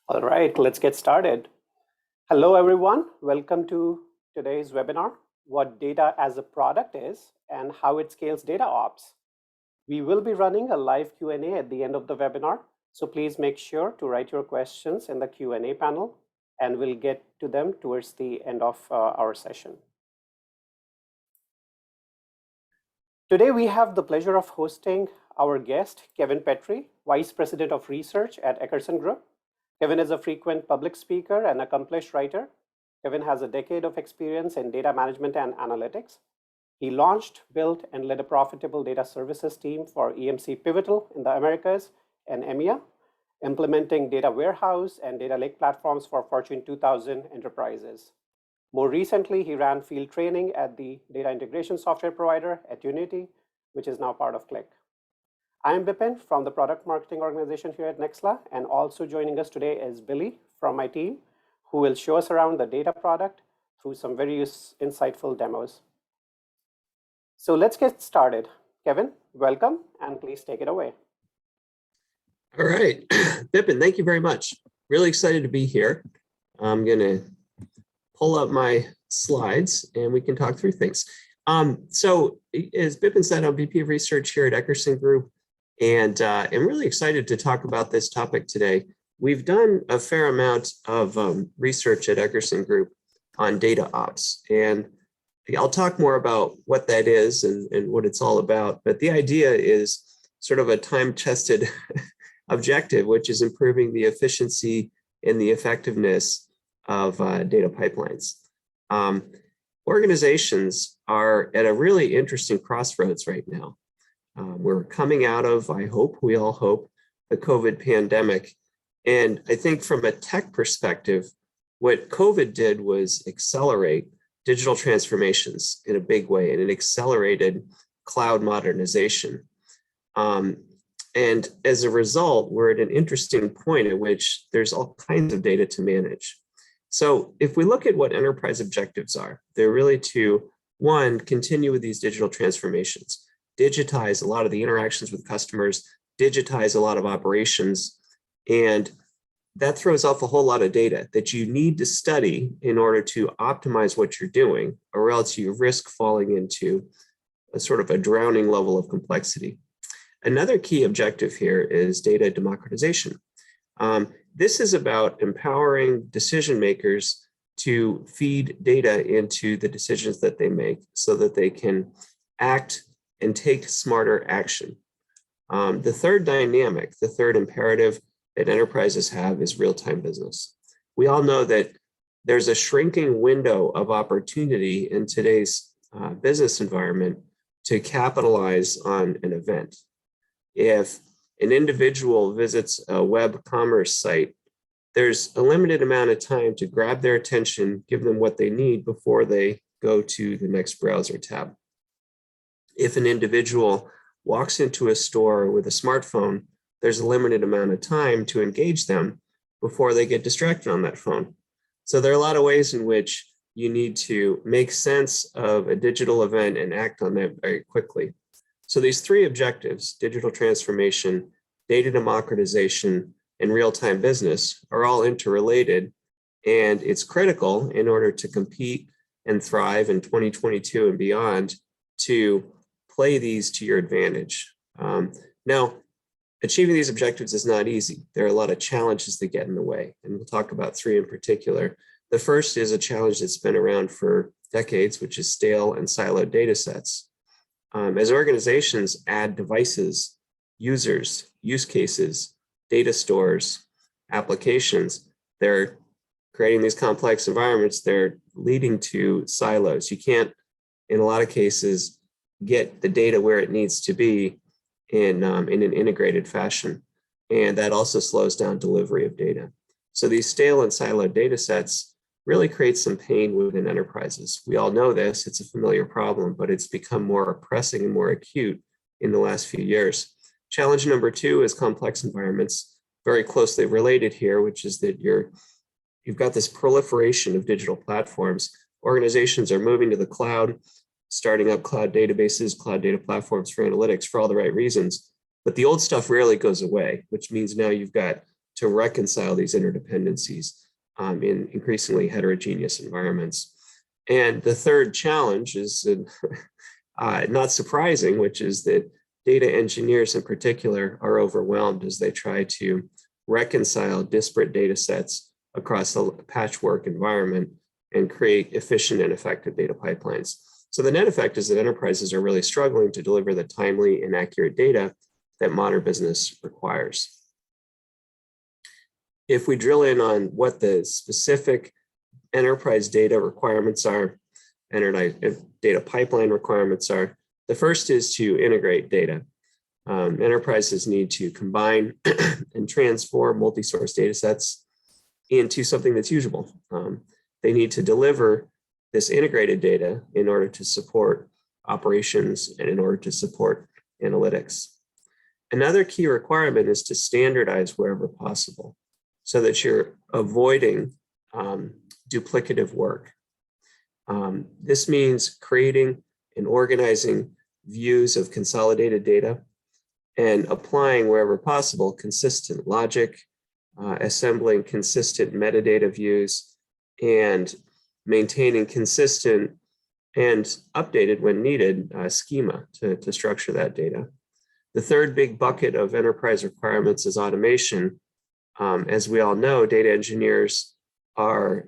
All right, let's get started. Hello, everyone. Welcome to today's webinar, What Data as a Product Is and How It Scales DataOps. We will be running a live Q&A at the end of the webinar, so please make sure to write your questions in the Q&A panel, and we'll get to them towards the end of our session. Today, we have the pleasure of hosting our guest, Kevin Petrie, Vice President of Research at Eckerson Group. Kevin is a frequent public speaker and accomplished writer. Kevin has a decade of experience in data management and analytics. He launched, built, and led a profitable data services team for EMC Pivotal in the Americas and EMEA, implementing data warehouse and data lake platforms for Fortune 2000 enterprises. More recently, he ran field training at the data integration software provider at Unity, which is now part of Click. I'm Bipin from the product marketing organization here at Nexla, and also joining us today is Billy from my team, who will show us around the data product through some very insightful demos. So let's get started. Kevin, welcome, and please take it away. All right, Bipin, thank you very much. Really excited to be here. I'm going to pull up my slides and we can talk through things. So as Bipin said, I'm VP of Research here at Eckerson Group. And I'm really excited to talk about this topic today. We've done a fair amount of research at Eckerson Group on data ops. And I'll talk more about what that is and what it's all about. But the idea is sort of a time-tested objective, which is improving the efficiency and the effectiveness of data pipelines. Organizations are at a really interesting crossroads right now. We're coming out of, I hope, we all hope, the COVID pandemic. And I think from a tech perspective, what COVID did was accelerate digital transformations in a big way, and it accelerated cloud modernization. And as a result, we're at an interesting point at which there's all kinds of data to manage. So if we look at what enterprise objectives are, they're really to, one, continue with these digital transformations, digitize a lot of the interactions with customers, digitize a lot of operations, and that throws off a whole lot of data that you need to study in order to optimize what you're doing, or else you risk falling into a sort of a drowning level of complexity. Another key objective here is data democratization. This is about empowering decision makers to feed data into the decisions that they make so that they can act and take smarter action. The third dynamic, the third imperative that enterprises have is real-time business. We all know that there's a shrinking window of opportunity in today's business environment to capitalize on an event. If an individual visits a web commerce site, there's a limited amount of time to grab their attention, give them what they need before they go to the next browser tab. If an individual walks into a store with a smartphone, there's a limited amount of time to engage them before they get distracted on that phone. So there are a lot of ways in which you need to make sense of a digital event and act on that very quickly. So these three objectives, digital transformation, data democratization, and real-time business, are all interrelated, and it's critical in order to compete and thrive in 2022 and beyond to play these to your advantage. Now, achieving these objectives is not easy. There are a lot of challenges that get in the way, and we'll talk about three in particular. The first is a challenge that's been around for decades, which is stale and siloed data sets. As organizations add devices, users, use cases, data stores, applications, they're creating these complex environments. They're leading to silos. You can't, in a lot of cases, get the data where it needs to be in an integrated fashion. And that also slows down delivery of data. So these stale and siloed data sets really create some pain within enterprises. We all know this, it's a familiar problem, but it's become more pressing and more acute in the last few years. Challenge number two is complex environments, very closely related here, which is that you've got this proliferation of digital platforms. Organizations are moving to the cloud, starting up cloud databases, cloud data platforms for analytics for all the right reasons. But the old stuff rarely goes away, which means now you've got to reconcile these interdependencies in increasingly heterogeneous environments. And the third challenge is not surprising, which is that data engineers in particular are overwhelmed as they try to reconcile disparate data sets across a patchwork environment and create efficient and effective data pipelines. So the net effect is that enterprises are really struggling to deliver the timely and accurate data that modern business requires. If we drill in on what the specific enterprise data requirements are, data pipeline requirements are, the first is to integrate data. Enterprises need to combine and transform multi-source data sets into something that's usable. They need to deliver this integrated data in order to support operations and in order to support analytics. Another key requirement is to standardize wherever possible so that you're avoiding duplicative work. This means creating and organizing views of consolidated data and applying wherever possible consistent logic, assembling consistent metadata views, and maintaining consistent and updated when needed schema to structure that data. The third big bucket of enterprise requirements is automation. As we all know, data engineers are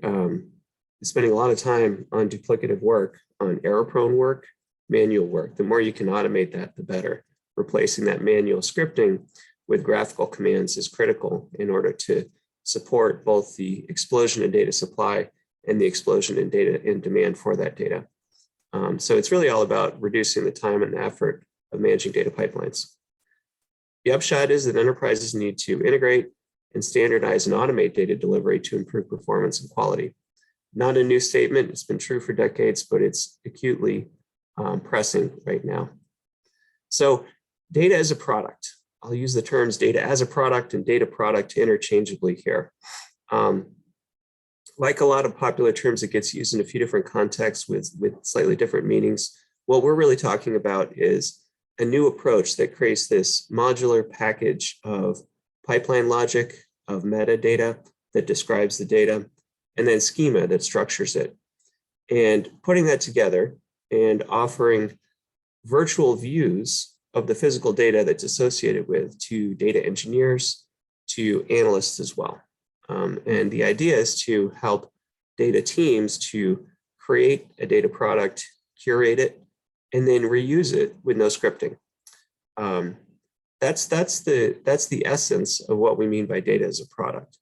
spending a lot of time on duplicative work, on error-prone work, manual work. The more you can automate that, the better. Replacing that manual scripting with graphical commands is critical in order to support both the explosion in data supply and the explosion in data in demand for that data. So it's really all about reducing the time and the effort of managing data pipelines. The upshot is that enterprises need to integrate and standardize and automate data delivery to improve performance and quality. Not a new statement, it's been true for decades, but it's acutely pressing right now. So data as a product. I'll use the terms data as a product and data product interchangeably here. Like a lot of popular terms, it gets used in a few different contexts with slightly different meanings. What we're really talking about is a new approach that creates this modular package of pipeline logic, of metadata that describes the data, and then schema that structures it. And putting that together and offering virtual views of the physical data that's associated with to data engineers, to analysts as well. And the idea is to help data teams to create a data product, curate it, and then reuse it with no scripting. That's the essence of what we mean by data as a product.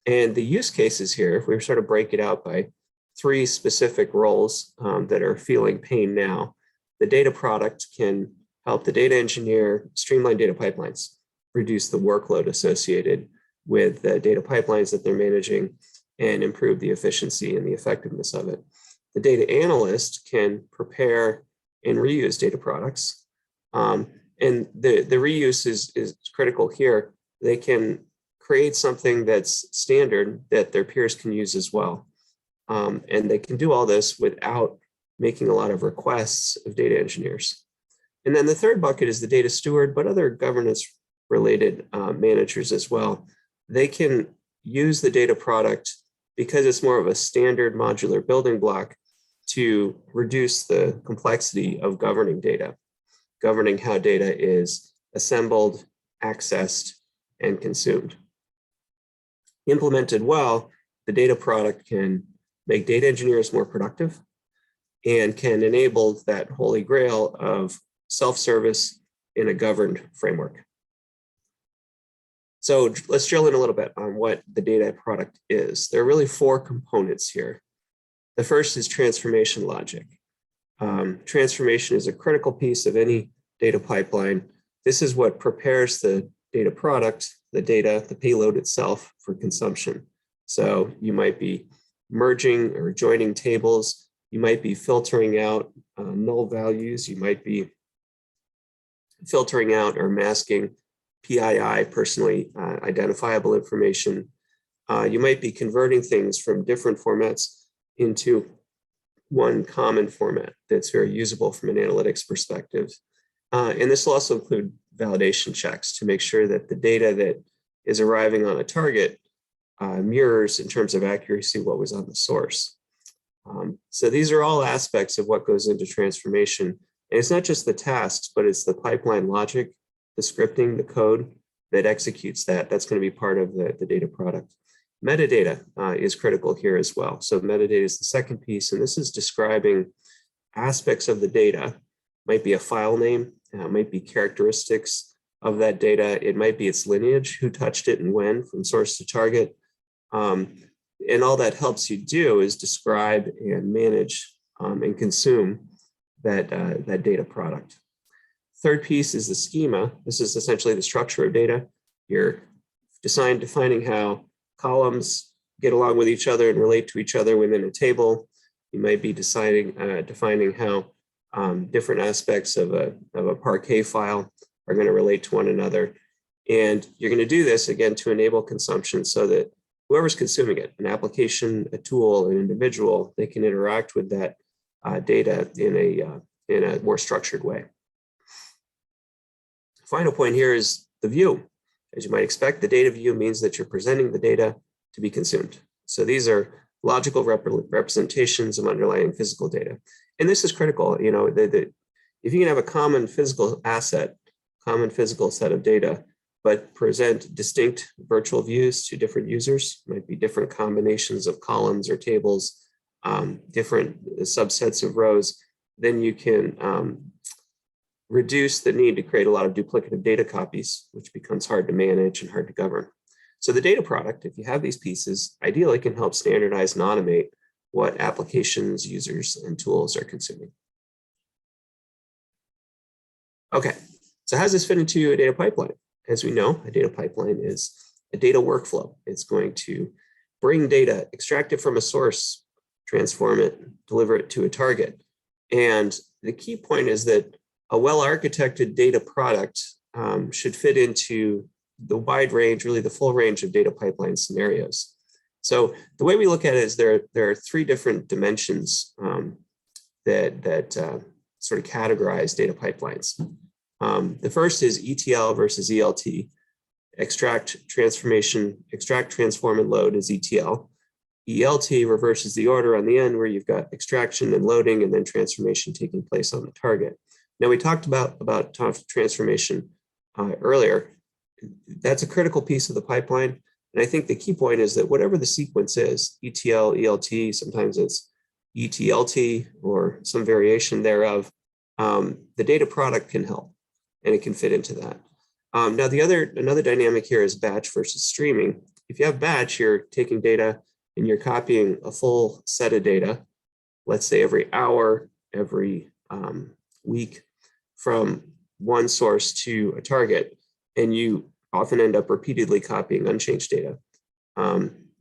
And the use cases here, if we sort of break it out by three specific roles that are feeling pain now, the data product can help the data engineer streamline data pipelines, reduce the workload associated with the data pipelines that they're managing, and improve the efficiency and the effectiveness of it. The data analyst can prepare and reuse data products. And the reuse is critical here. They can create something that's standard that their peers can use as well. And they can do all this without making a lot of requests of data engineers. And then the third bucket is the data steward, but other governance related managers as well. They can use the data product because it's more of a standard modular building block to reduce the complexity of governing data, governing how data is assembled, accessed, and consumed. Implemented well, the data product can make data engineers more productive and can enable that holy grail of self-service in a governed framework. So let's drill in a little bit on what the data product is. There are really four components here. The first is transformation logic. Transformation is a critical piece of any data pipeline. This is what prepares the data product, the data, the payload itself for consumption. So you might be merging or joining tables. You might be filtering out null values. You might be filtering out or masking PII, personally identifiable information. You might be converting things from different formats into one common format that's very usable from an analytics perspective. And this will also include validation checks to make sure that the data that is arriving on a target mirrors in terms of accuracy what was on the source. So these are all aspects of what goes into transformation. And it's not just the tasks, but it's the pipeline logic, the scripting, the code that executes that. That's going to be part of the data product. Metadata is critical here as well. So metadata is the second piece, and this is describing aspects of the data. Might be a file name, might be characteristics of that data. It might be its lineage, who touched it and when, from source to target. And all that helps you do is describe and manage and consume that data product. Third piece is the schema. This is essentially the structure of data. You're defining how columns get along with each other and relate to each other within a table. You might be defining how different aspects of a parquet file are going to relate to one another. And you're going to do this, again, to enable consumption so that whoever's consuming it, an application, a tool, an individual, they can interact with that data in a more structured way. Final point here is the view. As you might expect, the data view means that you're presenting the data to be consumed. So these are logical representations of underlying physical data. And this is critical. You know, if you can have a common physical asset, common physical set of data, but present distinct virtual views to different users, might be different combinations of columns or tables, different subsets of rows, then you can reduce the need to create a lot of duplicative data copies, which becomes hard to manage and hard to govern. So the data product, if you have these pieces, ideally can help standardize and automate what applications, users, and tools are consuming. Okay, so how does this fit into a data pipeline? As we know, a data pipeline is a data workflow. It's going to bring data, extract it from a source, transform it, deliver it to a target. And the key point is that a well-architected data product should fit into the wide range, really the full range of data pipeline scenarios. So the way we look at it is there are three different dimensions that sort of categorize data pipelines. The first is ETL versus ELT. Extract, transform, and load is ETL. ELT reverses the order on the end where you've got extraction and loading and then transformation taking place on the target. Now we talked about transformation earlier. That's a critical piece of the pipeline. And I think the key point is that whatever the sequence is, ETL, ELT, sometimes it's ETLT or some variation thereof, the data product can help and it can fit into that. Now another dynamic here is batch versus streaming. If you have batch, you're taking data and you're copying a full set of data, let's say every hour, every week, from one source to a target, and you often end up repeatedly copying unchanged data.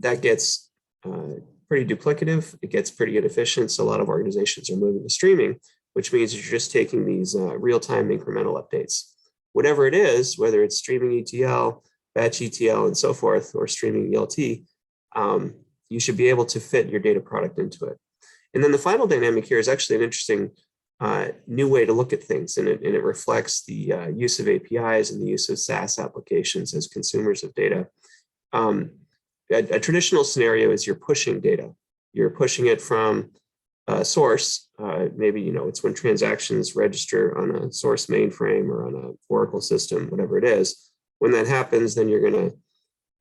That gets pretty duplicative. It gets pretty inefficient. So a lot of organizations are moving to streaming, which means you're just taking these real-time incremental updates. Whatever it is, whether it's streaming ETL, batch ETL, and so forth, or streaming ELT, you should be able to fit your data product into it. And then the final dynamic here is actually an interesting new way to look at things, and it reflects the use of APIs and the use of SaaS applications as consumers of data. A traditional scenario is you're pushing data. You're pushing it from a source. Maybe it's when transactions register on a source mainframe or on an Oracle system, whatever it is. When that happens, then you're going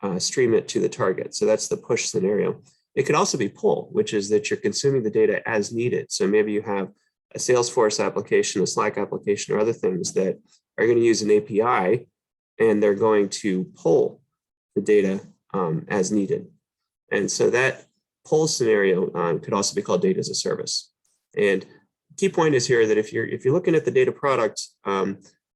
to stream it to the target. So that's the push scenario. It could also be pull, which is that you're consuming the data as needed. So maybe you have a Salesforce application, a Slack application, or other things that are going to use an API, and they're going to pull the data as needed. And so that pull scenario could also be called data as a service. And key point is here that if you're looking at the data product,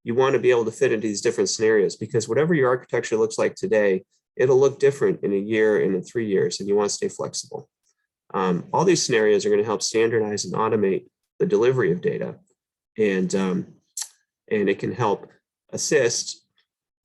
you want to be able to fit into these different scenarios, because whatever your architecture looks like today, it'll look different in a year and in 3 years, and you want to stay flexible. All these scenarios are going to help standardize and automate the delivery of data, and it can help assist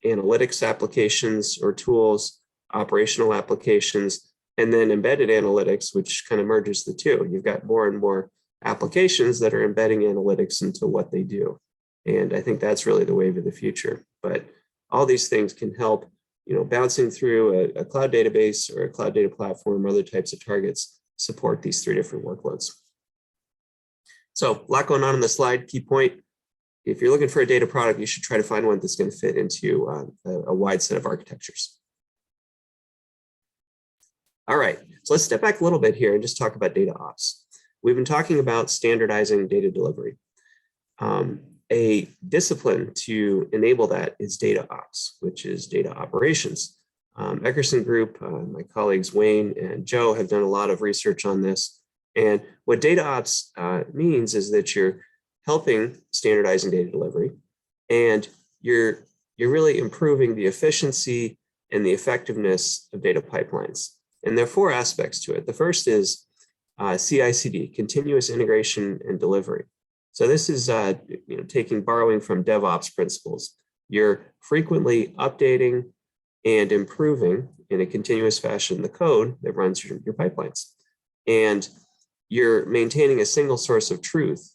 analytics applications or tools, operational applications, and then embedded analytics, which kind of merges the two. You've got more and more applications that are embedding analytics into what they do. And I think that's really the wave of the future. But all these things can help bouncing through a cloud database or a cloud data platform or other types of targets support these 3 different workloads. So a lot going on the slide. Key point, if you're looking for a data product, you should try to find one that's going to fit into a wide set of architectures. All right, so let's step back a little bit here and just talk about DataOps. We've been talking about standardizing data delivery. A discipline to enable that is DataOps, which is data operations. Eckerson Group, my colleagues Wayne and Joe have done a lot of research on this. And what DataOps means is that you're helping standardizing data delivery, and you're really improving the efficiency and the effectiveness of data pipelines. And there are 4 aspects to it. The first is CI/CD, continuous integration and delivery. So this is borrowing from DevOps principles. You're frequently updating and improving in a continuous fashion the code that runs your pipelines. And you're maintaining a single source of truth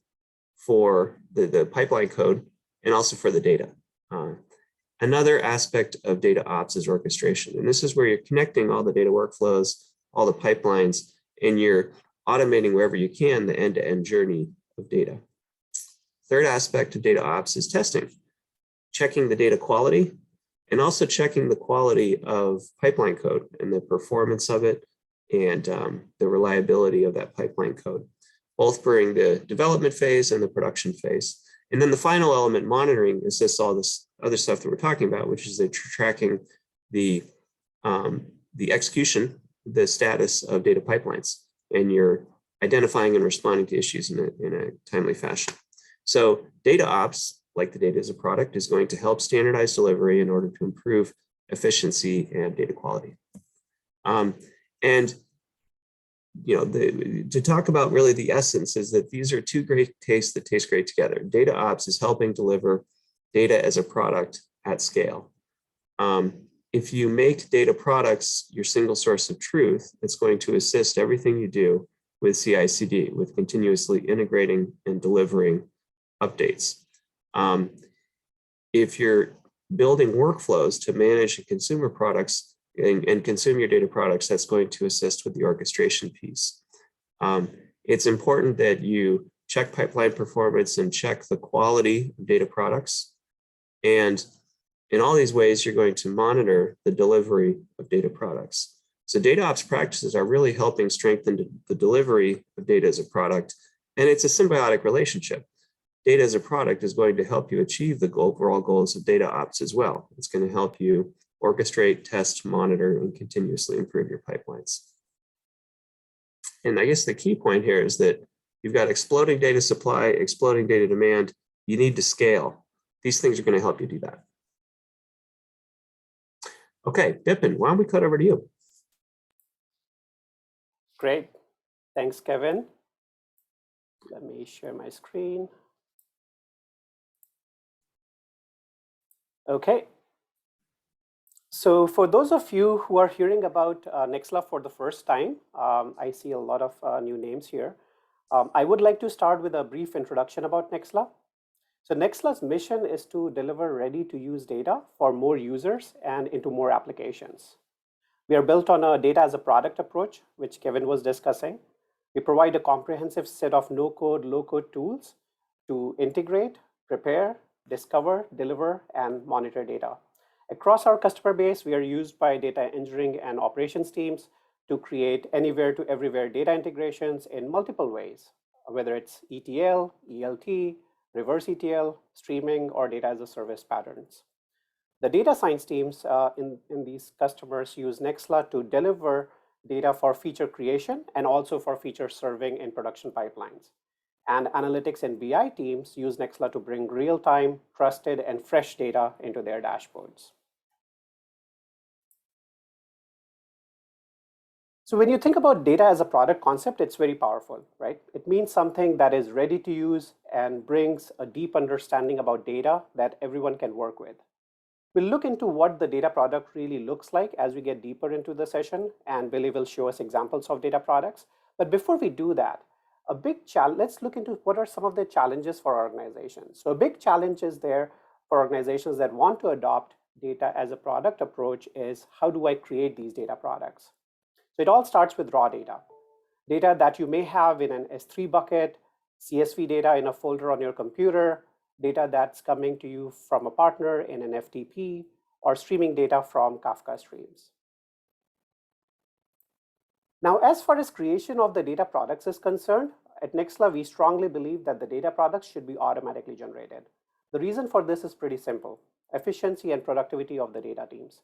for the pipeline code and also for the data. Another aspect of DataOps is orchestration. And this is where you're connecting all the data workflows, all the pipelines, and you're automating wherever you can the end-to-end journey of data. Third aspect of DataOps is testing, checking the data quality, and also checking the quality of pipeline code and the performance of it and the reliability of that pipeline code, both during the development phase and the production phase. And then the final element, monitoring, is just all this other stuff that we're talking about, which is tracking the execution, the status of data pipelines, and you're identifying and responding to issues in a timely fashion. So DataOps, like the data as a product, is going to help standardize delivery in order to improve efficiency and data quality. To talk about really the essence is that these are 2 great tastes that taste great together. DataOps is helping deliver data as a product at scale. If you make data products your single source of truth, it's going to assist everything you do with CI/CD, with continuously integrating and delivering updates. If you're building workflows to manage consumer products and consume your data products, that's going to assist with the orchestration piece. It's important that you check pipeline performance and check the quality of data products. And in all these ways, you're going to monitor the delivery of data products. So DataOps practices are really helping strengthen the delivery of data as a product. And it's a symbiotic relationship. Data as a product is going to help you achieve the overall goals of DataOps as well. It's going to help you orchestrate, test, monitor, and continuously improve your pipelines. And I guess the key point here is that you've got exploding data supply, exploding data demand. You need to scale. These things are going to help you do that. Okay, Bipin, why don't we cut over to you? Great. Thanks, Kevin. Let me share my screen. Okay. So for those of you who are hearing about Nexla for the first time, I see a lot of new names here. I would like to start with a brief introduction about Nexla. So Nexla's mission is to deliver ready-to-use data for more users and into more applications. We are built on a data as a product approach, which Kevin was discussing. We provide a comprehensive set of no-code, low-code tools to integrate, prepare, discover, deliver, and monitor data. Across our customer base, we are used by data engineering and operations teams to create anywhere to everywhere data integrations in multiple ways, whether it's ETL, ELT, reverse ETL, streaming, or data as a service patterns. The data science teams in these customers use Nexla to deliver data for feature creation and also for feature serving in production pipelines. And analytics and BI teams use Nexla to bring real-time, trusted, and fresh data into their dashboards. So when you think about data as a product concept, it's very powerful, right? It means something that is ready to use and brings a deep understanding about data that everyone can work with. We'll look into what the data product really looks like as we get deeper into the session, and Billy will show us examples of data products. But before we do that, let's look into what are some of the challenges for organizations. So a big challenge is there for organizations that want to adopt data as a product approach is how do I create these data products? So it all starts with raw data. Data that you may have in an S3 bucket, CSV data in a folder on your computer, data that's coming to you from a partner in an FTP, or streaming data from Kafka streams. Now, as far as creation of the data products is concerned, at Nextla, we strongly believe that the data products should be automatically generated. The reason for this is pretty simple: efficiency and productivity of the data teams.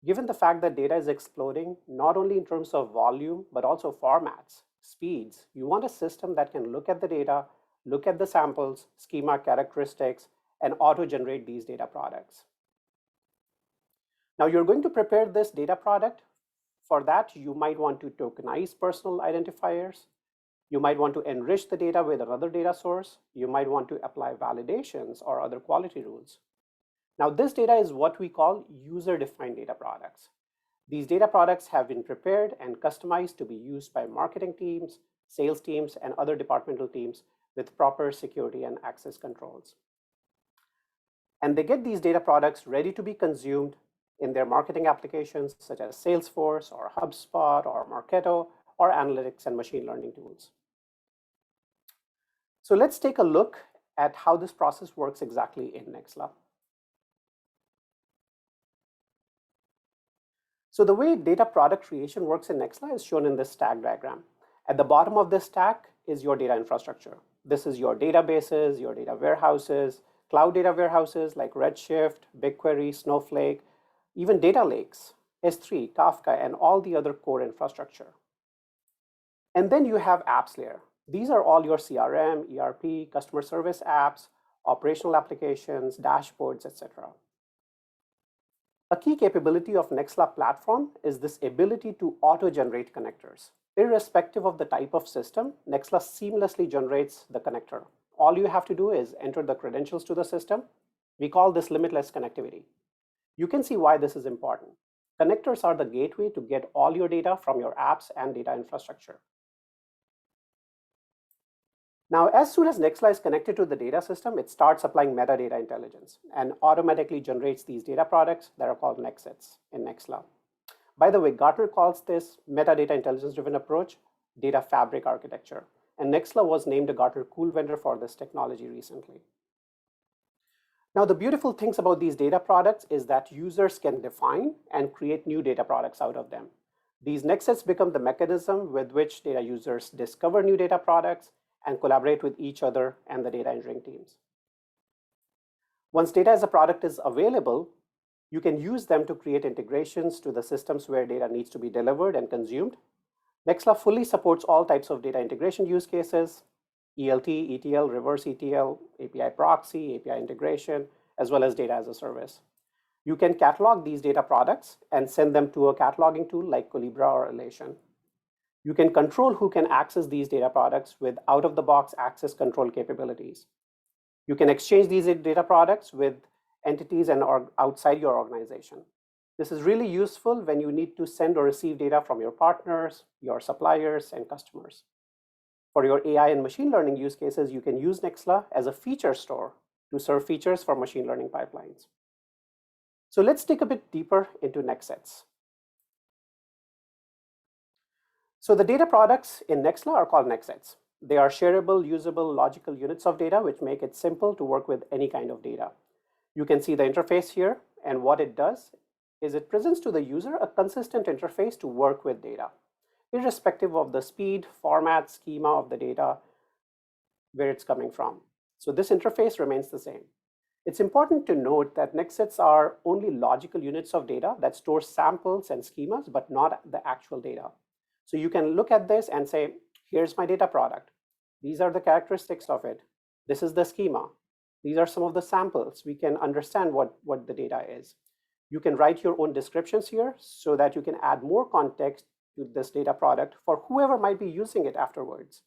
Given the fact that data is exploding, not only in terms of volume, but also formats, speeds, you want a system that can look at the data, look at the samples, schema characteristics, and auto-generate these data products. Now, you're going to prepare this data product. For that, you might want to tokenize personal identifiers. You might want to enrich the data with another data source. You might want to apply validations or other quality rules. Now, this data is what we call user-defined data products. These data products have been prepared and customized to be used by marketing teams, sales teams, and other departmental teams with proper security and access controls. And they get these data products ready to be consumed in their marketing applications such as Salesforce or HubSpot or Marketo or analytics and machine learning tools. So let's take a look at how this process works exactly in Nextla. So the way data product creation works in Nextla is shown in this stack diagram. At the bottom of this stack is your data infrastructure. This is your databases, your data warehouses, cloud data warehouses like Redshift, BigQuery, Snowflake, even data lakes, S3, Kafka, and all the other core infrastructure. And then you have apps layer. These are all your CRM, ERP, customer service apps, operational applications, dashboards, etc. A key capability of Nextla platform is this ability to auto-generate connectors. Irrespective of the type of system, Nextla seamlessly generates the connector. All you have to do is enter the credentials to the system. We call this limitless connectivity. You can see why this is important. Connectors are the gateway to get all your data from your apps and data infrastructure. Now, as soon as Nextla is connected to the data system, it starts applying metadata intelligence and automatically generates these data products that are called nexets in Nextla. By the way, Gartner calls this metadata intelligence-driven approach data fabric architecture, and Nextla was named a Gartner Cool Vendor for this technology recently. Now, the beautiful things about these data products is that users can define and create new data products out of them. These nexets become the mechanism with which data users discover new data products and collaborate with each other and the data engineering teams. Once data as a product is available, you can use them to create integrations to the systems where data needs to be delivered and consumed. Nextla fully supports all types of data integration use cases: ELT, ETL, reverse ETL, API proxy, API integration, as well as data as a service. You can catalog these data products and send them to a cataloging tool like Colibra or Elation. You can control who can access these data products with out-of-the-box access control capabilities. You can exchange these data products with entities and outside your organization. This is really useful when you need to send or receive data from your partners, your suppliers, and customers. For your AI and machine learning use cases, you can use Nextla as a feature store to serve features for machine learning pipelines. So let's dig a bit deeper into nexets. So the data products in Nextla are called nexets. They are shareable, usable, logical units of data, which make it simple to work with any kind of data. You can see the interface here, and what it does is it presents to the user a consistent interface to work with data, irrespective of the speed, format, schema of the data, where it's coming from. So this interface remains the same. It's important to note that nexets are only logical units of data that store samples and schemas, but not the actual data. So you can look at this and say, here's my data product. These are the characteristics of it. This is the schema. These are some of the samples. We can understand what the data is. You can write your own descriptions here so that you can add more context to this data product for whoever might be using it afterwards.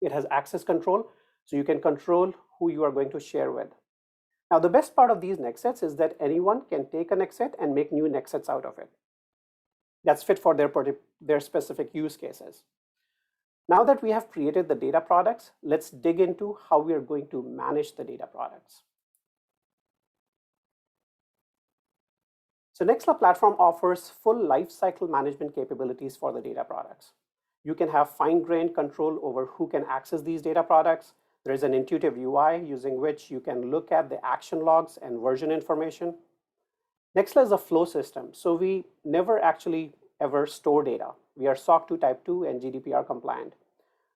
It has access control, so you can control who you are going to share with. Now, the best part of these nexets is that anyone can take a nexet and make new nexets out of it. That's fit for their specific use cases. Now that we have created the data products, let's dig into how we are going to manage the data products. So Nextla platform offers full lifecycle management capabilities for the data products. You can have fine-grained control over who can access these data products. There is an intuitive UI using which you can look at the action logs and version information. Nextla is a flow system, so we never actually ever store data. We are SOC 2 Type 2 and GDPR compliant.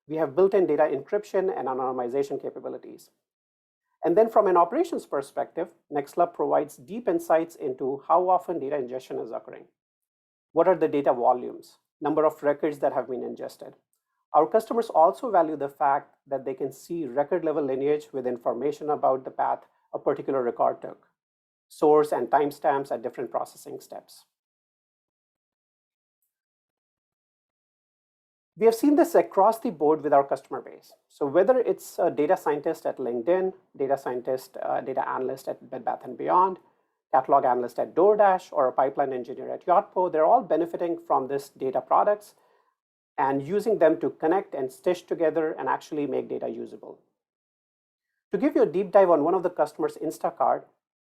We have built-in data encryption and anonymization capabilities. And then from an operations perspective, Nextla provides deep insights into how often data ingestion is occurring. What are the data volumes, number of records that have been ingested? Our customers also value the fact that they can see record-level lineage with information about the path a particular record took, source and timestamps at different processing steps. We have seen this across the board with our customer base. So whether it's a data scientist at LinkedIn, data scientist, data analyst at Bed Bath & Beyond, catalog analyst at DoorDash, or a pipeline engineer at Yotpo, they're all benefiting from this data products and using them to connect and stitch together and actually make data usable. To give you a deep dive on one of the customers, Instacart,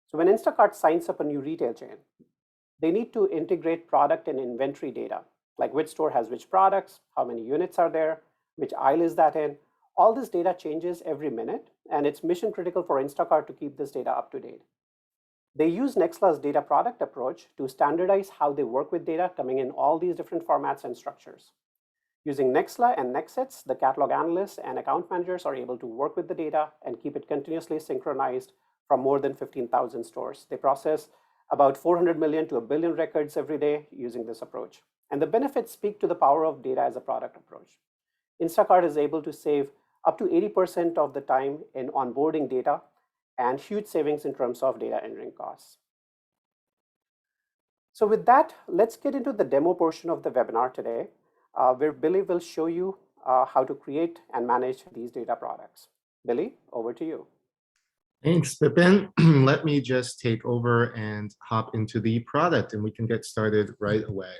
so when Instacart signs up a new retail chain, they need to integrate product and inventory data, like which store has which products, how many units are there, which aisle is that in. All this data changes every minute, and it's mission critical for Instacart to keep this data up to date. They use Nextla's data product approach to standardize how they work with data coming in all these different formats and structures. Using Nextla and Nexits, the catalog analysts and account managers are able to work with the data and keep it continuously synchronized from more than 15,000 stores. They process about 400 million to 1 billion records every day using this approach. And the benefits speak to the power of data as a product approach. Instacart is able to save up to 80% of the time in onboarding data and huge savings in terms of data entering costs. So with that, let's get into the demo portion of the webinar today, where Billy will show you how to create and manage these data products. Billy, over to you. Thanks, Bipin. Let me just take over and hop into the product, and we can get started right away.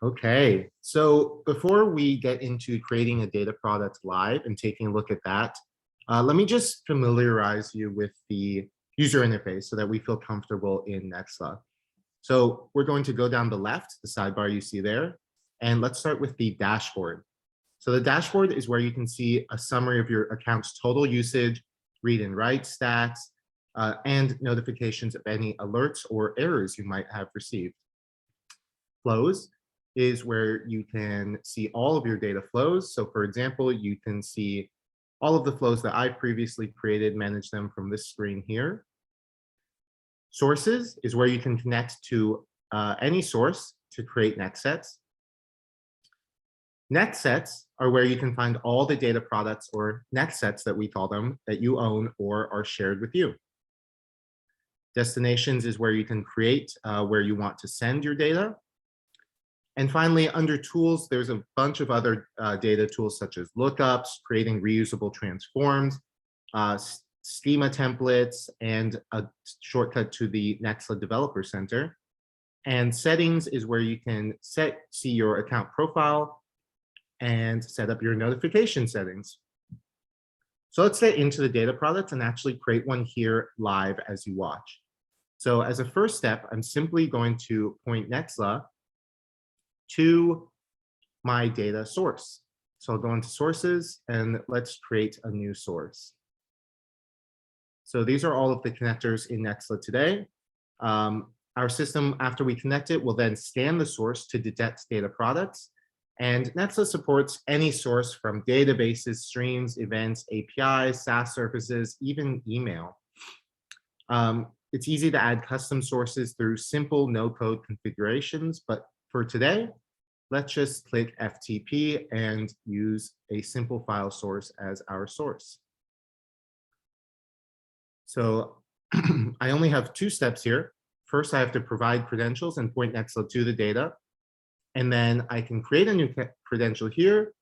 Okay, so before we get into creating a data product live and taking a look at that, let me just familiarize you with the user interface so that we feel comfortable in Nextla. So we're going to go down the left, the sidebar you see there, and let's start with the dashboard. So the dashboard is where you can see a summary of your account's total usage, read and write stats, and notifications of any alerts or errors you might have received. Flows is where you can see all of your data flows. So for example, you can see all of the flows that I previously created, manage them from this screen here. Sources is where you can connect to any source to create next sets. Next sets are where you can find all the data products, or next sets that we call them, that you own or are shared with you. Destinations is where you can create where you want to send your data. And finally, under tools, there's a bunch of other data tools such as lookups, creating reusable transforms, schema templates, and a shortcut to the Nextla Developer Center. And settings is where you can see your account profile and set up your notification settings. So let's get into the data products and actually create one here live as you watch. So as a first step, I'm simply going to point Nextla to my data source. So I'll go into sources and let's create a new source. So these are all of the connectors in Nextla today. Our system, after we connect it, will then scan the source to detect data products. And Nextla supports any source from databases, streams, events, APIs, SaaS services, even email. It's easy to add custom sources through simple no-code configurations, but for today, let's just click FTP and use a simple file source as our source. So I only have 2 steps here. First, I have to provide credentials and point Nextla to the data. And then I can create a new credential here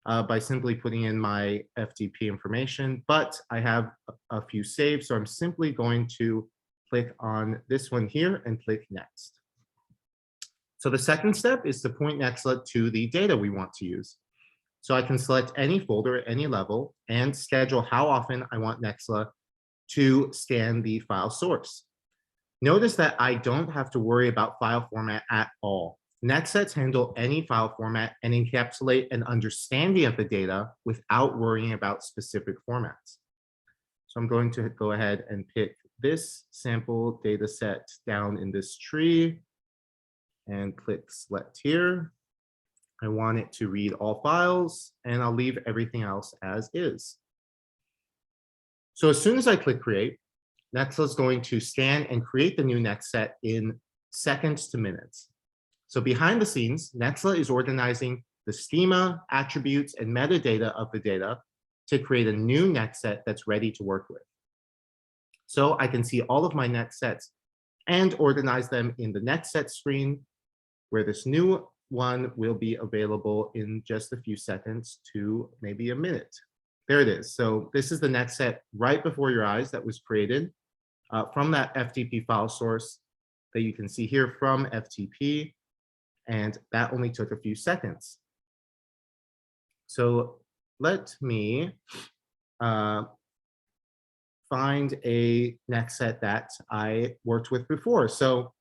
by simply putting in my FTP information, but I have a few saved. So I'm simply going to click on this one here and click next. So the second step is to point Nextla to the data we want to use. So I can select any folder at any level and schedule how often I want Nextla to scan the file source. Notice that I don't have to worry about file format at all. Netsets handle any file format and encapsulate an understanding of the data without worrying about specific formats. So I'm going to go ahead and pick this sample data set down in this tree and click select here. I want it to read all files, and I'll leave everything else as is. So as soon as I click create, Nextla is going to scan and create the new next set in seconds to minutes. So behind the scenes, Nextla is organizing the schema, attributes, and metadata of the data to create a new next set that's ready to work with. So I can see all of my next sets and organize them in the next set screen, where this new one will be available in just a few seconds to maybe a minute. There it is. So this is the next set right before your eyes that was created from that FTP file source that you can see here from FTP. And that only took a few seconds. So let me find a next set that I worked with before. So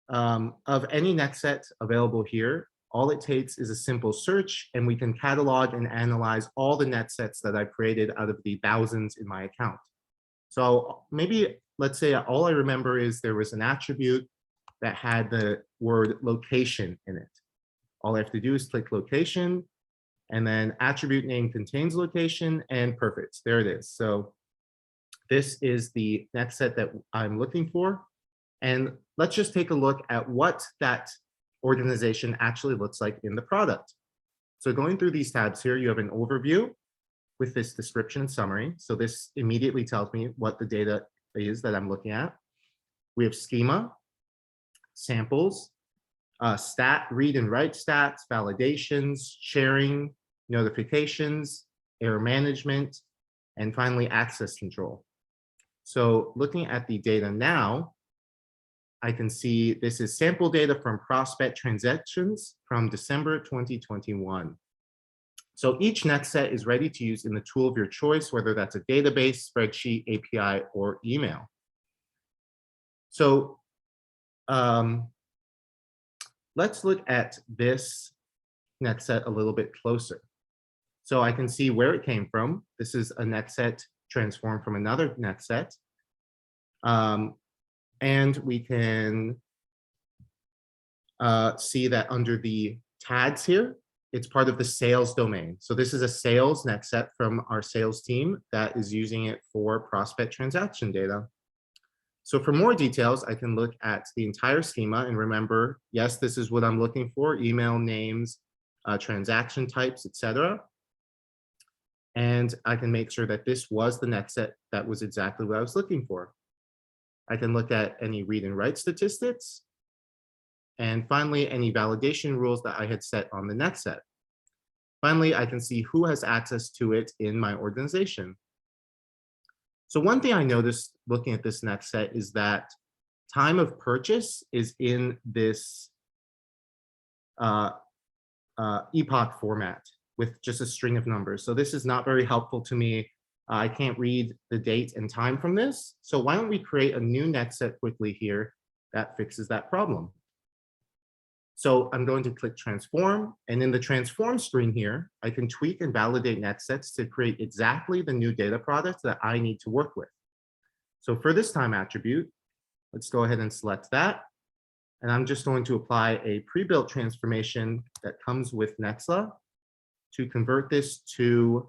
of any next set available here, all it takes is a simple search, and we can catalog and analyze all the net sets that I've created out of the thousands in my account. So maybe let's say all I remember is there was an attribute that had the word location in it. All I have to do is click location, and then attribute name contains location, and perfect, there it is. So this is the next set that I'm looking for. And let's just take a look at what that organization actually looks like in the product. So going through these tabs here, you have an overview with this description and summary. So this immediately tells me what the data is that I'm looking at. We have schema, samples, read and write stats, validations, sharing, notifications, error management, and finally access control. So looking at the data now, I can see this is sample data from prospect transactions from December 2021. So each next set is ready to use in the tool of your choice, whether that's a database, spreadsheet, API, or email. So let's look at this next set a little bit closer. So I can see where it came from. This is a next set transformed from another next set. And we can see that under the tags here, it's part of the sales domain. So this is a sales next set from our sales team that is using it for prospect transaction data. So for more details, I can look at the entire schema and remember, yes, this is what I'm looking for: email names, transaction types, etc. And I can make sure that this was the next set that was exactly what I was looking for. I can look at any read and write statistics. And finally, any validation rules that I had set on the next set. Finally, I can see who has access to it in my organization. So one thing I noticed looking at this next set is that time of purchase is in this epoch format with just a string of numbers. So this is not very helpful to me. I can't read the date and time from this. So why don't we create a new next set quickly here that fixes that problem? So I'm going to click transform, and in the transform screen here, I can tweak and validate next sets to create exactly the new data product that I need to work with. So for this time attribute, let's go ahead and select that. And I'm just going to apply a pre-built transformation that comes with Nextla to convert this to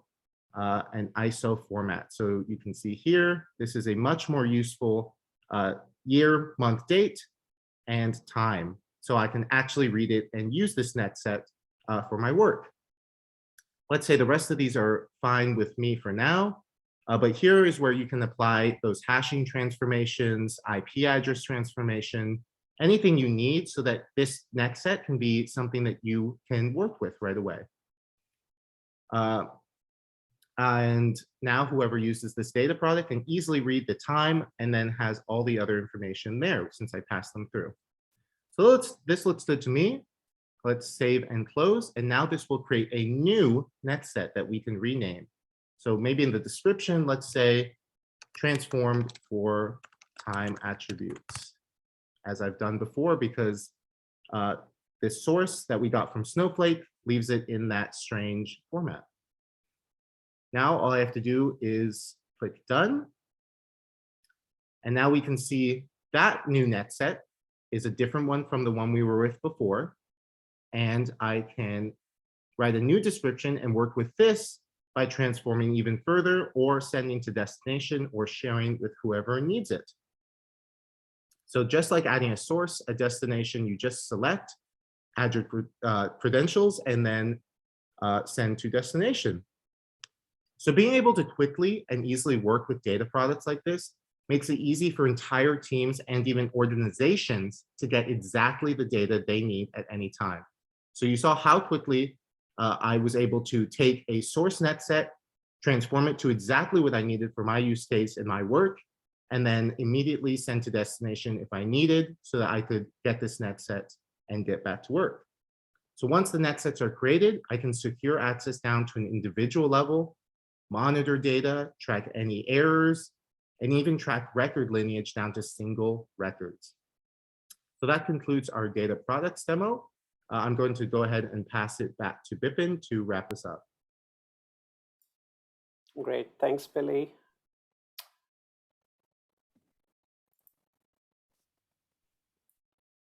an ISO format. So you can see here, this is a much more useful year, month, date, and time. So I can actually read it and use this next set for my work. Let's say the rest of these are fine with me for now, but here is where you can apply those hashing transformations, IP address transformation, anything you need so that this next set can be something that you can work with right away. And now whoever uses this data product can easily read the time and then has all the other information there since I passed them through. So this looks good to me. Let's save and close. And now this will create a new next set that we can rename. So maybe in the description, let's say transformed for time attributes, as I've done before, because this source that we got from Snowflake leaves it in that strange format. Now all I have to do is click done. And now we can see that new net set is a different one from the one we were with before. And I can write a new description and work with this by transforming even further or sending to destination or sharing with whoever needs it. So just like adding a source, a destination, you just select, add your credentials, and then send to destination. So being able to quickly and easily work with data products like this makes it easy for entire teams and even organizations to get exactly the data they need at any time. So you saw how quickly I was able to take a source net set, transform it to exactly what I needed for my use case and my work, and then immediately send to destination if I needed, so that I could get this net set and get back to work. So once the net sets are created, I can secure access down to an individual level, monitor data, track any errors, and even track record lineage down to single records. So that concludes our data products demo. I'm going to go ahead and pass it back to Bipin to wrap this up. Great, thanks, Billy.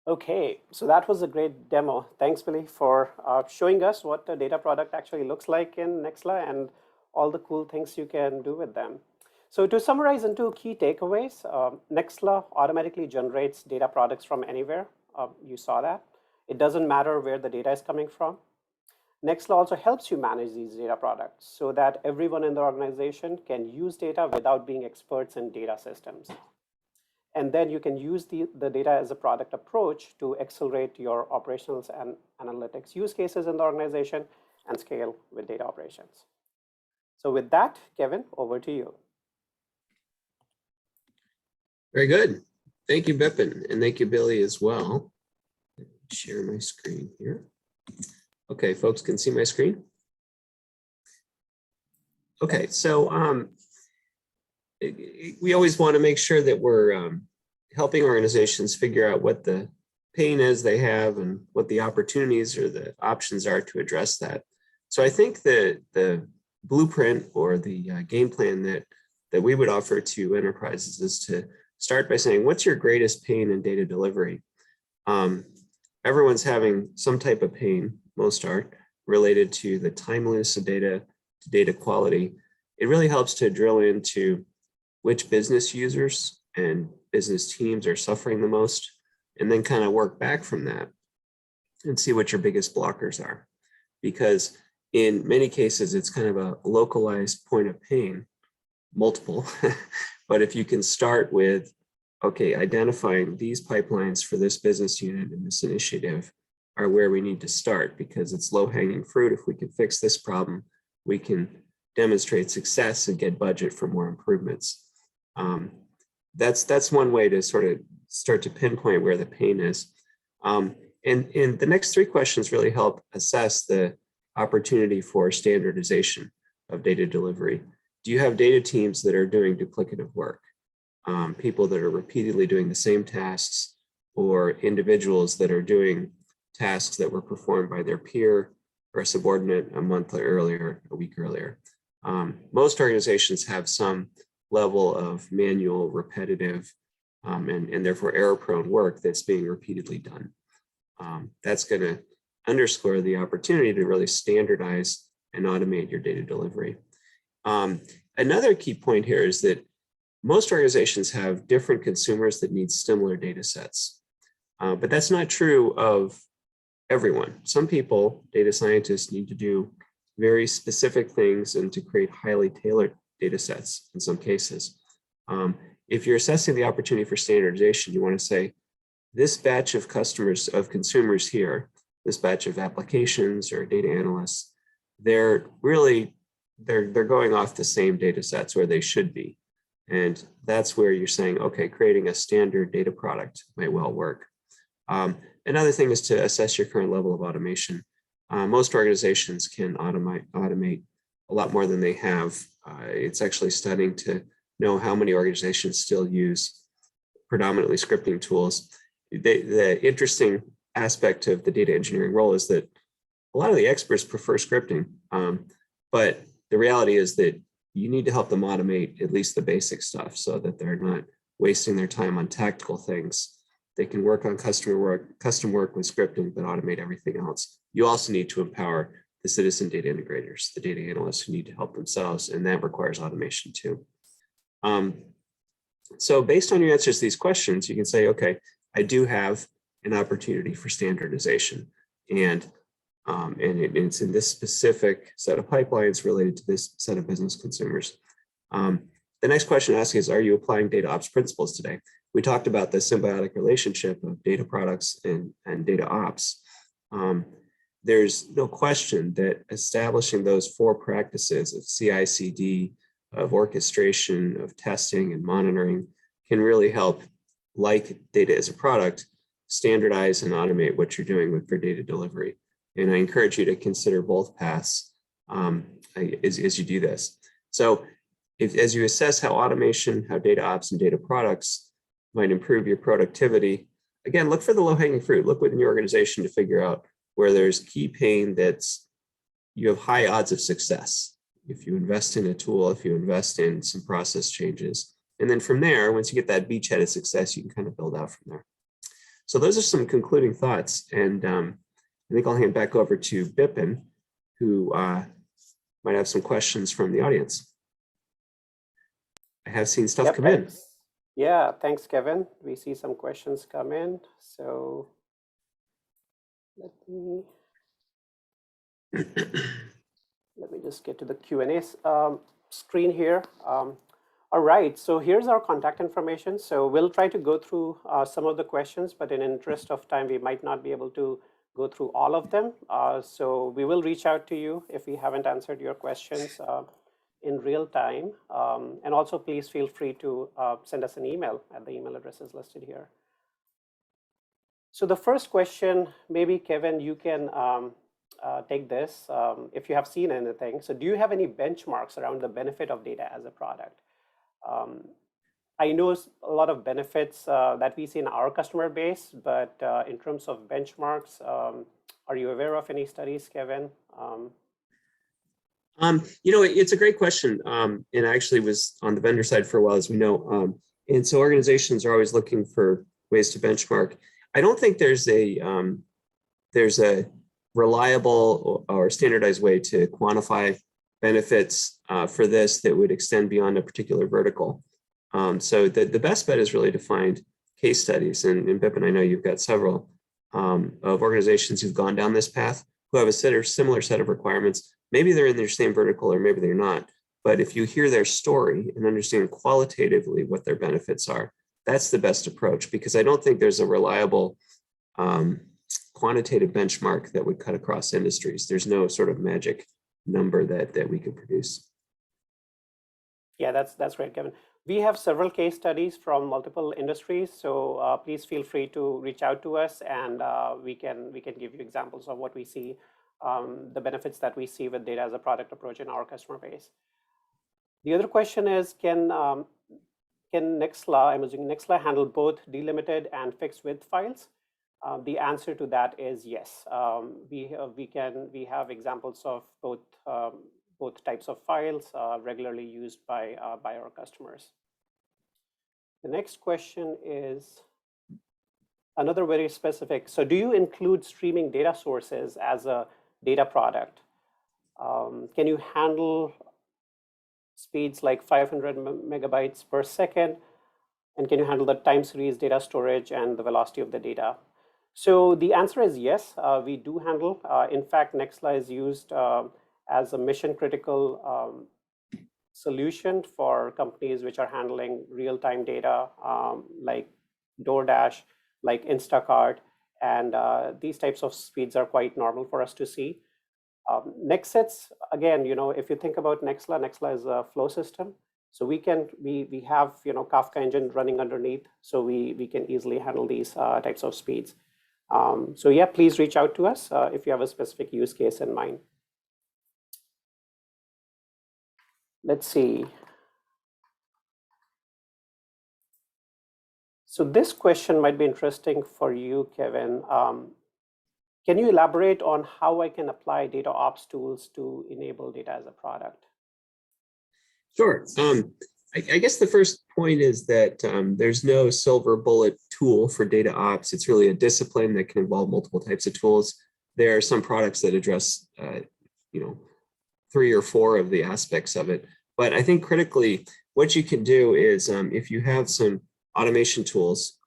Okay, so that was a great demo. Thanks, Billy, for showing us what the data product actually looks like in Nextla and all the cool things you can do with them. So to summarize into key takeaways, Nextla automatically generates data products from anywhere. You saw that. It doesn't matter where the data is coming from. Nextla also helps you manage these data products so that everyone in the organization can use data without being experts in data systems. And then you can use the data as a product approach to accelerate your operations and analytics use cases in the organization and scale with data operations. So with that, Kevin, over to you. Very good. Thank you, Bipin, and thank you, Billy, as well. Share my screen here. Okay, folks can see my screen. Okay, so we always want to make sure that we're helping organizations figure out what the pain is they have and what the opportunities or the options are to address that. So I think that the blueprint or the game plan that we would offer to enterprises is to start by saying, what's your greatest pain in data delivery? Everyone's having some type of pain, most are, related to the timeliness of data, to data quality. It really helps to drill into which business users and business teams are suffering the most, and then kind of work back from that and see what your biggest blockers are. Because in many cases, it's kind of a localized point of pain, multiple, but if you can start with, okay, identifying these pipelines for this business unit and this initiative are where we need to start, because it's low-hanging fruit. If we can fix this problem, we can demonstrate success and get budget for more improvements. That's one way to sort of start to pinpoint where the pain is. And the next three questions really help assess the opportunity for standardization of data delivery. Do you have data teams that are doing duplicative work? People that are repeatedly doing the same tasks, or individuals that are doing tasks that were performed by their peer or a subordinate a month earlier, a week earlier. Most organizations have some level of manual, repetitive, and therefore error-prone work that's being repeatedly done. That's going to underscore the opportunity to really standardize and automate your data delivery. Another key point here is that most organizations have different consumers that need similar data sets, but that's not true of everyone. Some people, data scientists, need to do very specific things and to create highly tailored data sets in some cases. If you're assessing the opportunity for standardization, you want to say, this batch of consumers here, this batch of applications or data analysts, they're going off the same data sets where they should be. And that's where you're saying, okay, creating a standard data product might well work. Another thing is to assess your current level of automation. Most organizations can automate a lot more than they have. It's actually starting to know how many organizations still use predominantly scripting tools. The interesting aspect of the data engineering role is that a lot of the experts prefer scripting, but the reality is that you need to help them automate at least the basic stuff so that they're not wasting their time on tactical things. They can work on custom work with scripting, but automate everything else. You also need to empower the citizen data integrators, the data analysts who need to help themselves, and that requires automation too. So based on your answers to these questions, you can say, okay, I do have an opportunity for standardization, and it's in this specific set of pipelines related to this set of business consumers. The next question to ask is, are you applying DataOps principles today? We talked about the symbiotic relationship of data products and data ops. There's no question that establishing those 4 practices of CI/CD, of orchestration, of testing and monitoring can really help, like data as a product, standardize and automate what you're doing with your data delivery. And I encourage you to consider both paths as you do this. So as you assess how automation, how data ops and data products might improve your productivity, again, look for the low-hanging fruit. Look within your organization to figure out where there's key pain that's, you have high odds of success. If you invest in a tool, if you invest in some process changes. And then from there, once you get that beachhead of success, you can kind of build out from there. So those are some concluding thoughts. And I think I'll hand back over to Bipin, who might have some questions from the audience. I have seen stuff come in. Yeah, thanks, Kevin. We see some questions come in. So let me just get to the Q&A screen here. All right, so here's our contact information. So we'll try to go through some of the questions, but in interest of time, we might not be able to go through all of them. So we will reach out to you if we haven't answered your questions in real time. And also, please feel free to send us an email at the email addresses listed here. So the first question, maybe Kevin, you can take this if you have seen anything. So do you have any benchmarks around the benefit of data as a product? I know a lot of benefits that we see in our customer base, but in terms of benchmarks, are you aware of any studies, Kevin? It's a great question. And I actually was on the vendor side for a while, as we know. And so organizations are always looking for ways to benchmark. I don't think there's a reliable or standardized way to quantify benefits for this that would extend beyond a particular vertical. So the best bet is really to find case studies. And Bipin, I know you've got several of organizations who've gone down this path, who have a similar set of requirements. Maybe they're in their same vertical or maybe they're not. But if you hear their story and understand qualitatively what their benefits are, that's the best approach, because I don't think there's a reliable quantitative benchmark that would cut across industries. There's no sort of magic number that we could produce. Yeah, that's great, Kevin. We have several case studies from multiple industries, so please feel free to reach out to us, and we can give you examples of what we see, the benefits that we see with data as a product approach in our customer base. The other question is, can Nextla, I'm assuming Nextla, handle both delimited and fixed width files? The answer to that is yes. We have examples of both types of files regularly used by our customers. The next question is another very specific. So do you include streaming data sources as a data product? Can you handle speeds like 500 megabytes per second? And can you handle the time series data storage and the velocity of the data? So the answer is yes, we do handle. In fact, Nextla is used as a mission critical solution for companies which are handling real-time data like DoorDash, like Instacart, and these types of speeds are quite normal for us to see. Nextsets, again, if you think about Nextla is a flow system. So we have Kafka engine running underneath, so we can easily handle these types of speeds. So yeah, please reach out to us if you have a specific use case in mind. Let's see. So this question might be interesting for you, Kevin. Can you elaborate on how I can apply DataOps tools to enable data as a product? Sure. I guess the first point is that there's no silver bullet tool for data ops. It's really a discipline that can involve multiple types of tools. There are some products that address, 3 or 4 of the aspects of it. But I think critically, what you can do is if you have some automation tools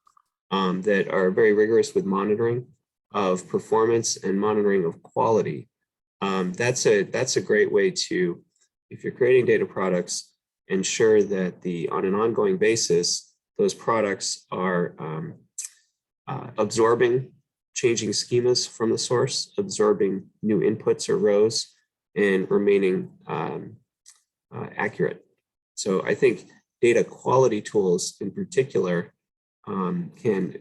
that are very rigorous with monitoring of performance and monitoring of quality, that's a great way to, if you're creating data products, ensure that on an ongoing basis, those products are absorbing changing schemas from the source, absorbing new inputs or rows, and remaining accurate. So I think data quality tools in particular can,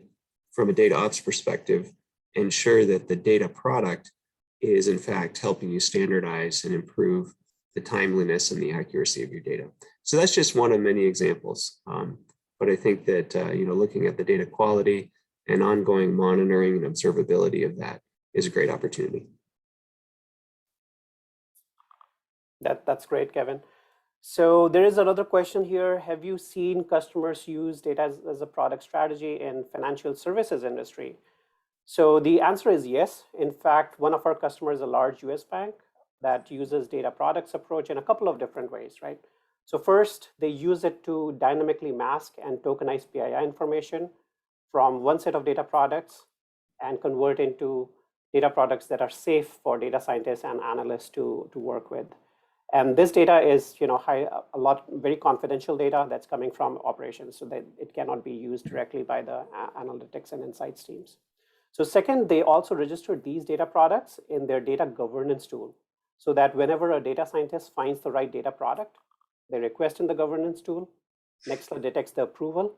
from a data ops perspective, ensure that the data product is in fact helping you standardize and improve the timeliness and the accuracy of your data. So that's just one of many examples. But I think that looking at the data quality and ongoing monitoring and observability of that is a great opportunity. That's great, Kevin. So there is another question here. Have you seen customers use data as a product strategy in financial services industry? So the answer is yes. In fact, one of our customers is a large US bank that uses data products approach in a couple of different ways, right? So first, they use it to dynamically mask and tokenize PII information from one set of data products and convert into data products that are safe for data scientists and analysts to work with. And this data is, very confidential data that's coming from operations, so that it cannot be used directly by the analytics and insights teams. So second, they also registered these data products in their data governance tool, so that whenever a data scientist finds the right data product, they request in the governance tool, Nextla detects the approval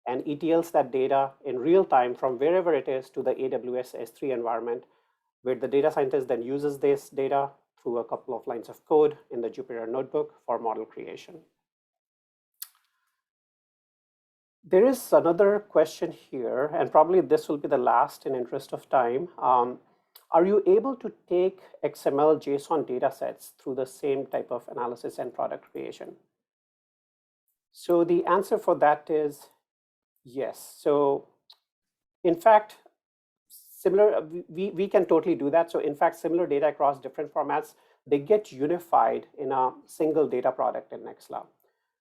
and ETLs that data in real time from wherever it is to the AWS S3 environment, where the data scientist then uses this data through a couple of lines of code in the Jupyter notebook for model creation. There is another question here, and probably this will be the last in interest of time. Are you able to take XML JSON data sets through the same type of analysis and product creation? So the answer for that is yes. So in fact, we can totally do that. So in fact, similar data across different formats, they get unified in a single data product in Nextla.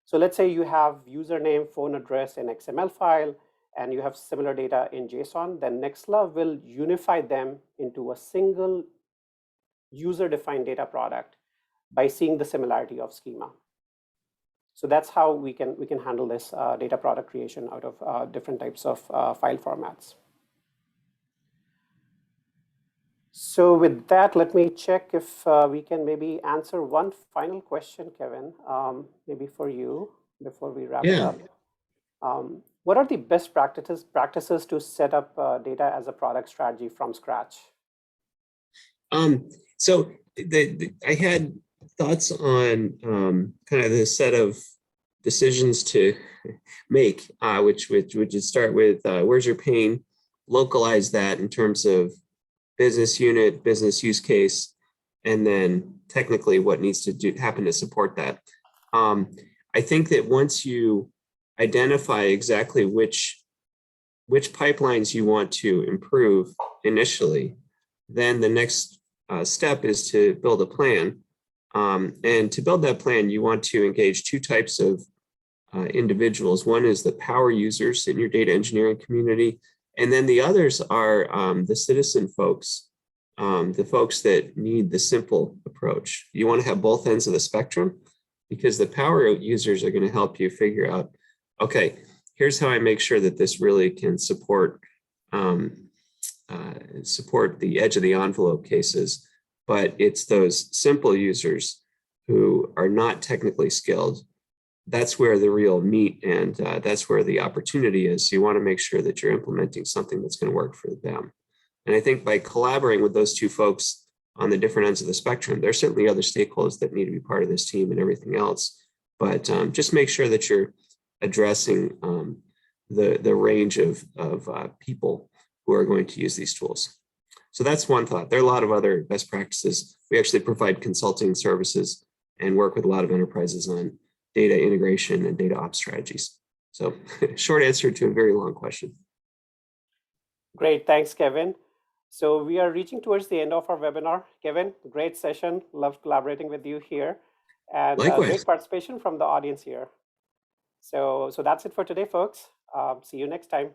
So let's say you have username, phone address in XML file, and you have similar data in JSON, then Nextla will unify them into a single user-defined data product by seeing the similarity of schema. So that's how we can handle this data product creation out of different types of file formats. So with that, let me check if we can maybe answer one final question, Kevin, maybe for you before we wrap it up. What are the best practices to set up data as a product strategy from scratch? So I had thoughts on kind of the set of decisions to make, which would start with where's your pain, localize that in terms of business unit, business use case, and then technically what needs to happen to support that. I think that once you identify exactly which pipelines you want to improve initially, then the next step is to build a plan. And to build that plan, you want to engage 2 types of individuals. One is the power users in your data engineering community, and then the others are the citizen folks, the folks that need the simple approach. You want to have both ends of the spectrum, because the power users are going to help you figure out, okay, here's how I make sure that this really can support the edge of the envelope cases. But it's those simple users who are not technically skilled. That's where the real meat and that's where the opportunity is. So you want to make sure that you're implementing something that's going to work for them. And I think by collaborating with those 2 folks on the different ends of the spectrum, there's certainly other stakeholders that need to be part of this team and everything else. But just make sure that you're addressing the range of people who are going to use these tools. So that's one thought. There are a lot of other best practices. We actually provide consulting services and work with a lot of enterprises on data integration and data ops strategies. So short answer to a very long question. Great, thanks, Kevin. So we are reaching towards the end of our webinar. Kevin, great session. Loved collaborating with you here. And great participation from the audience here. So that's it for today, folks. See you next time.